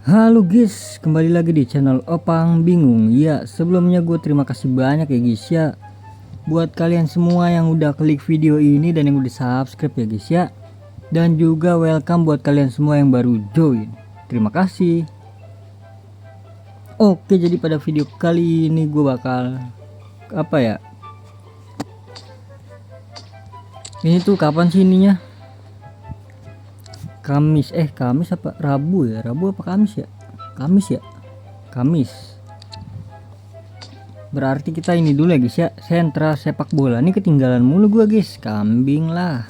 Halo guys, kembali lagi di channel Opang Bingung. Ya, sebelumnya gue terima kasih banyak ya guys ya buat kalian semua yang udah klik video ini dan yang udah subscribe ya guys ya. Dan juga welcome buat kalian semua yang baru join. Terima kasih. Oke, jadi pada video kali ini gue bakal apa ya? Ini tuh kapan sih ininya? Kamis apa Rabu ya? Rabu apa Kamis ya? Kamis ya? Kamis. Berarti kita ini dulu ya guys ya, sentra sepak bola. Ini ketinggalan mulu gua guys, kambing lah.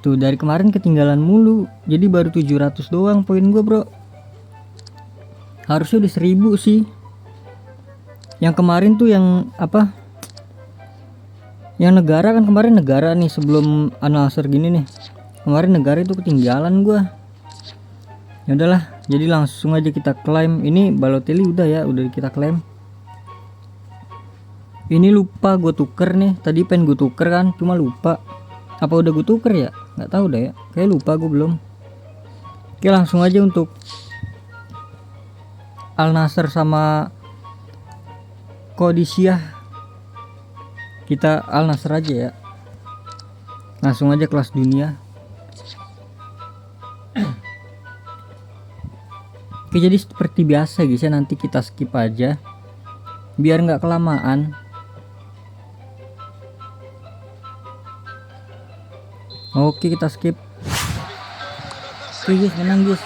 Tuh dari kemarin ketinggalan mulu, jadi baru 700 doang poin gua bro. Harusnya udah 1000 sih. Yang kemarin tuh yang apa? Yang negara kan kemarin negara nih sebelum Al-Nassr gini nih. Kemarin negara itu ketinggalan gua. Ya udahlah, jadi langsung aja kita klaim. Ini Balotelli udah ya, udah kita klaim. Ini lupa gue tuker nih. Tadi pengen gue tuker kan, cuma lupa. Apa udah gue tuker ya? Nggak tahu dah ya. Kayak lupa gue belum. Oke, langsung aja untuk Al-Nassr sama Qadisiyah. Kita Al-Nassr aja ya. Langsung aja kelas dunia. Oke, jadi seperti biasa guys ya, nanti kita skip aja biar nggak kelamaan. Oke, kita skip. Oke guys, menang guys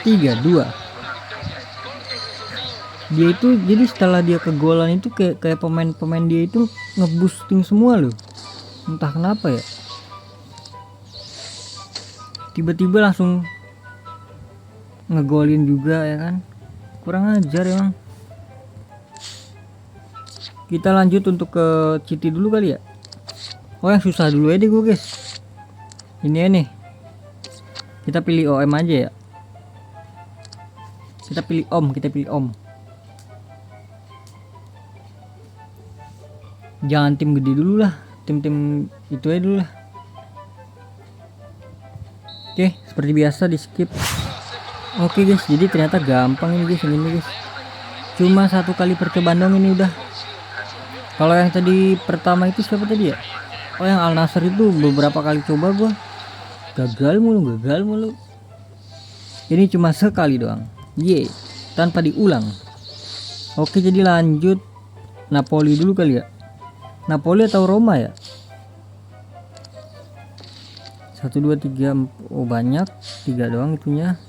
3-2. Dia itu jadi setelah dia kegolan itu kayak pemain-pemain dia itu ngeboosting semua loh, entah kenapa ya, tiba-tiba langsung ngegolin juga ya kan, kurang ajar emang. Kita lanjut untuk ke Citi dulu kali ya. Oh yang susah dulu aja gue guys. Ini ya nih, kita pilih OM aja ya. Kita pilih Om. Jangan tim gede dulu lah, tim-tim itu aja dulu lah. Oke, seperti biasa di skip. Oke guys, jadi ternyata gampang ini guys, ini guys. Cuma satu kali percobaan dong ini udah. Kalau yang tadi pertama itu siapa tadi ya? Oh yang Al-Nassr itu beberapa kali coba gua. Gagal mulu. Ini cuma sekali doang. Ye, tanpa diulang. Oke, jadi lanjut Napoli dulu kali ya. Napoli atau Roma ya? 1 2 3. Oh banyak, 3 doang itunya.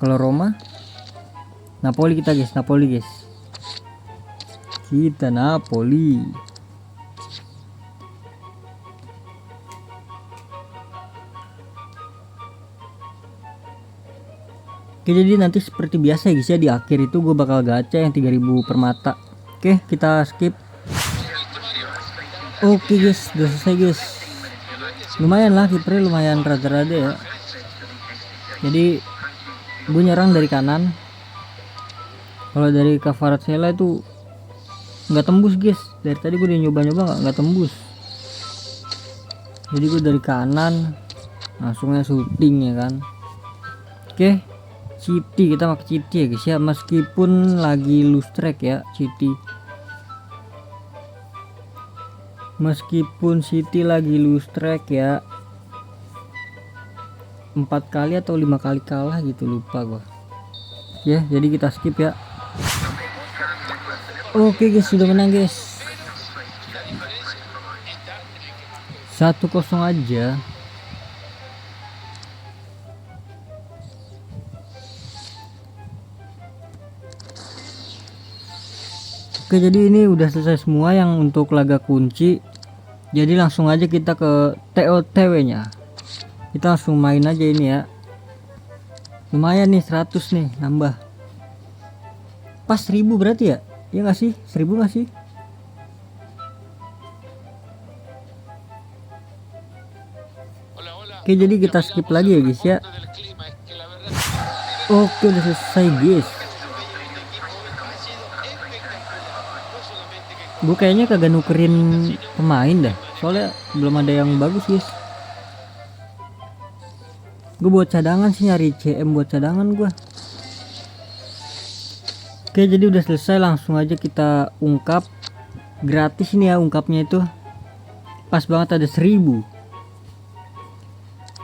Kalau Roma, Napoli kita guys, kita Napoli. Oke, jadi nanti seperti biasa ya guys ya, di akhir itu gue bakal gacha yang 3000 permata. Oke, kita skip. Oke guys, udah selesai guys. Lumayan lah, kipernya lumayan rada-rada ya. Jadi gue nyerang dari kanan. Kalau dari Kvaratskhelia itu nggak tembus guys. Dari tadi gue udah nyoba-nyoba nggak tembus. Jadi gue dari kanan langsungnya shooting ya kan. Oke, Citi, kita pakai Citi ya guys ya, meskipun lagi lose track ya Citi. Meskipun City lagi lose track ya, 4 kali atau 5 kali kalah gitu, lupa gua ya. Jadi kita skip ya. Oke guys, sudah menang guys 1-0 aja. Oke, jadi ini udah selesai semua yang untuk laga kunci. Jadi langsung aja kita ke TOTW nya. Kita langsung main aja ini ya. Lumayan nih 100 nih nambah. Pas 1000 berarti ya? Ya nggak sih? 1000 nggak sih? Oke, jadi kita skip lagi ya guys ya. Oke, udah selesai guys. Gue kayaknya kagak nukerin pemain dah, soalnya belum ada yang bagus guys. Gue buat cadangan sih, nyari CM buat cadangan gue. Oke, jadi udah selesai, langsung aja kita ungkap. Gratis ini ya ungkapnya itu. Pas banget ada 1000.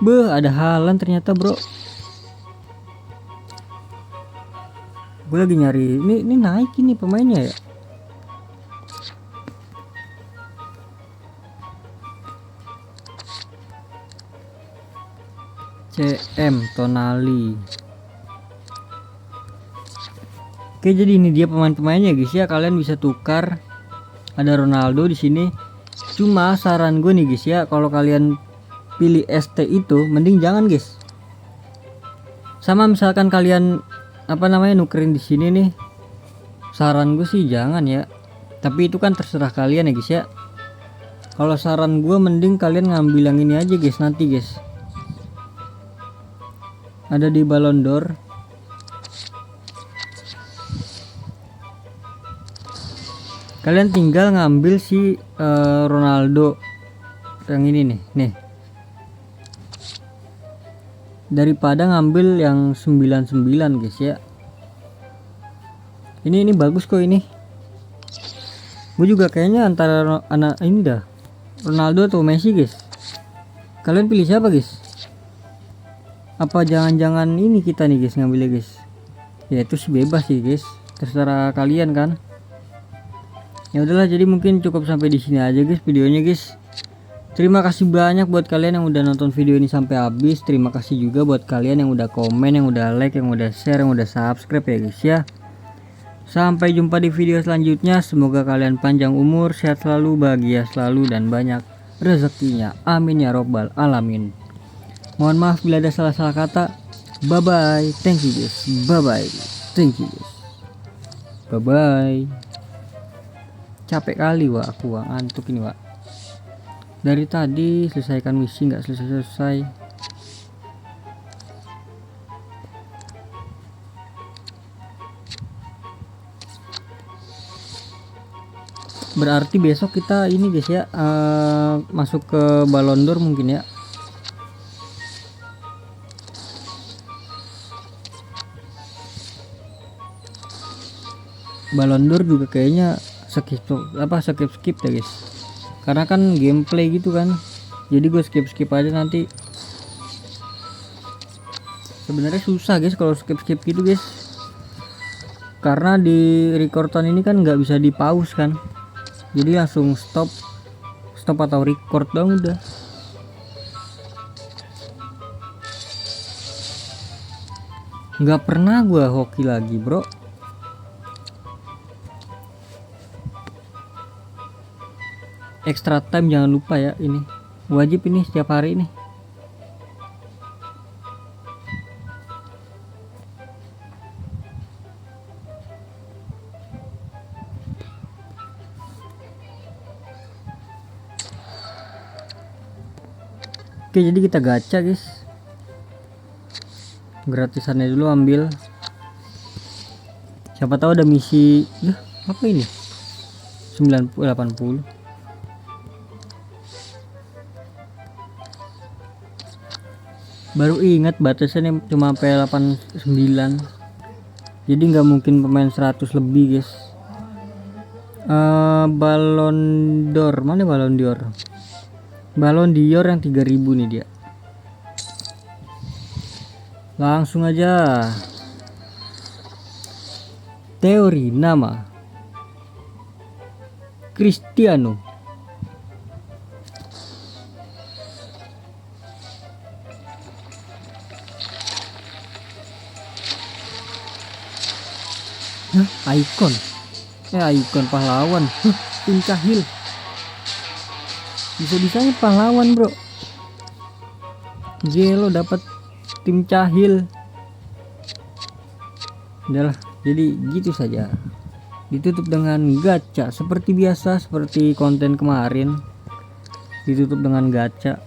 Beuh, ada Haaland ternyata, bro. Gue lagi nyari ini naik ini pemainnya ya. CM Tonali. Oke, jadi ini dia pemain-pemainnya guys ya. Kalian bisa tukar. Ada Ronaldo di sini. Cuma saran gue nih guys ya, kalau kalian pilih ST itu mending jangan guys. Sama misalkan kalian nukerin di sini nih, saran gue sih jangan ya. Tapi itu kan terserah kalian ya guys ya. Kalau saran gue mending kalian ngambil yang ini aja guys nanti guys. Ada di Ballon d'Or. Kalian tinggal ngambil si Ronaldo yang ini nih. Daripada ngambil yang 99 guys ya. Ini bagus kok ini. Gue juga kayaknya antara anak ini dah, Ronaldo atau Messi guys. Kalian pilih siapa guys? Apa jangan-jangan ini kita nih guys ngambilnya guys? Ya itu sih bebas sih guys, terserah kalian kan. Ya udahlah, jadi mungkin cukup sampai di sini aja guys videonya guys. Terima kasih banyak buat kalian yang udah nonton video ini sampai habis. Terima kasih juga buat kalian yang udah komen, yang udah like, yang udah share, yang udah subscribe ya guys ya. Sampai jumpa di video selanjutnya. Semoga kalian panjang umur, sehat selalu, bahagia selalu, dan banyak rezekinya. Amin ya robbal alamin. Mohon maaf bila ada salah-salah kata. Bye bye. Thank you guys. Bye bye. Thank you guys. Bye bye. Capek kali wah aku, wah ngantuk ini wah. Dari tadi selesaikan misi nggak selesai. Berarti besok kita ini guys ya, masuk ke Ballon d'Or mungkin ya. Ballon d'Or juga kayaknya skip ya guys, karena kan gameplay gitu kan, jadi gue skip aja nanti. Sebenarnya susah guys kalau skip gitu guys, karena di recordan ini kan nggak bisa di pause kan, jadi langsung stop atau record dong udah. Nggak pernah gue hoki lagi bro. Extra time jangan lupa ya, ini wajib ini setiap hari ini. Oke, jadi kita gacha guys, gratisannya dulu ambil, siapa tahu ada misi. Apa ini 80. Baru ingat batasnya cuma sampai 89, jadi nggak mungkin pemain 100 lebih guys. Ballon d'Or mana? Ballon d'Or yang 3000 nih dia. Langsung aja. Teori nama Cristiano. Icon pahlawan. Tim Cahil. Bisa-bisanya pahlawan bro. Jelo dapat Tim Cahil. Udahlah, jadi gitu saja. Ditutup dengan gacha seperti biasa, seperti konten kemarin. Ditutup dengan gacha.